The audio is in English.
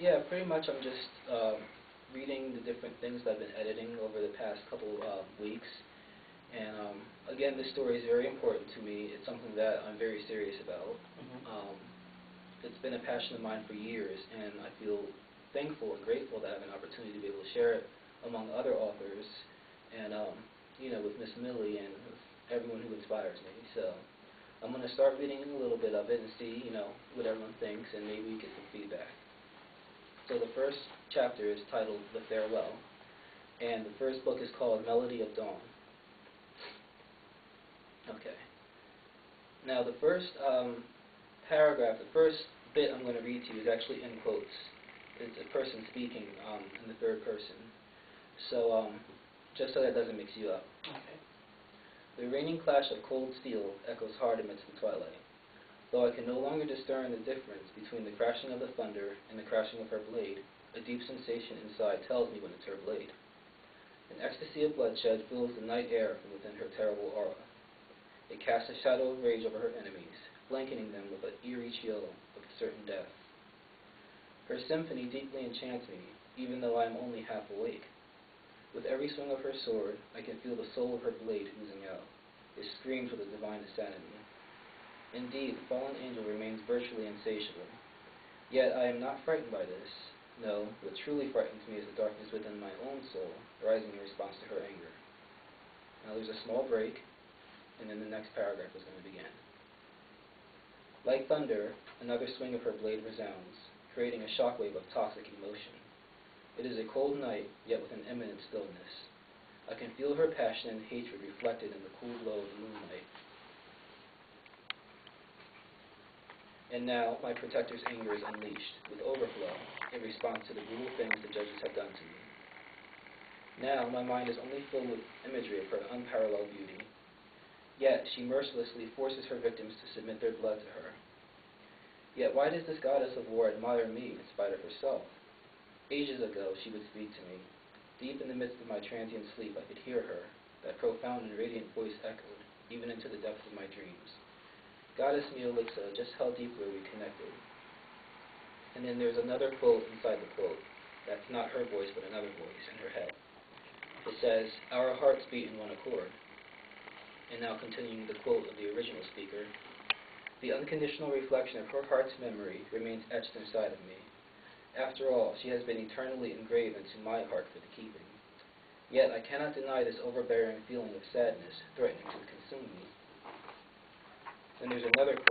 Yeah, pretty much I'm just reading the different things that I've been editing over the past couple weeks. And again, this story is very important to me. It's something that I'm very serious about. It's been a passion of mine for years, and I feel thankful and grateful to have an opportunity to be able to share it among other authors and, with Miss Millie and with everyone who inspires me. So I'm going to start reading a little bit of it and see, what everyone thinks, and maybe get some feedback. So the first chapter is titled The Farewell, and the first book is called Melody of Dawn. Okay. Now the first paragraph, the first bit I'm going to read to you is actually in quotes. It's a person speaking in the third person. So just so that doesn't mix you up. Okay. The raining clash of cold steel echoes hard amidst the twilight. Though I can no longer discern the difference between the crashing of the thunder and the crashing of her blade, a deep sensation inside tells me when it's her blade. An ecstasy of bloodshed fills the night air from within her terrible aura. It casts a shadow of rage over her enemies, blanketing them with an eerie chill of certain death. Her symphony deeply enchants me, even though I am only half awake. With every swing of her sword, I can feel the soul of her blade oozing out. It screams with a divine insanity. Indeed, the fallen angel remains virtually insatiable. Yet I am not frightened by this. No, what truly frightens me is the darkness within my own soul, rising in response to her anger. Now there's a small break, and then the next paragraph is going to begin. Like thunder, another swing of her blade resounds, creating a shockwave of toxic emotion. It is a cold night, yet with an imminent stillness. I can feel her passion and hatred reflected in the cool glow of the moonlight. And now my protector's anger is unleashed, with overflow, in response to the brutal things the judges have done to me. Now my mind is only filled with imagery of her unparalleled beauty. Yet she mercilessly forces her victims to submit their blood to her. Yet why does this goddess of war admire me in spite of herself? Ages ago she would speak to me. Deep in the midst of my transient sleep I could hear her. That profound and radiant voice echoed, even into the depths of my dreams. Goddess Neolixa, just how deeply are we connected? And then there's another quote inside the quote. That's not her voice, but another voice in her head. It says, "Our hearts beat in one accord." And now continuing the quote of the original speaker, "The unconditional reflection of her heart's memory remains etched inside of me. After all, she has been eternally engraved into my heart for the keeping. Yet I cannot deny this overbearing feeling of sadness threatening to consume me." Then there's another quote.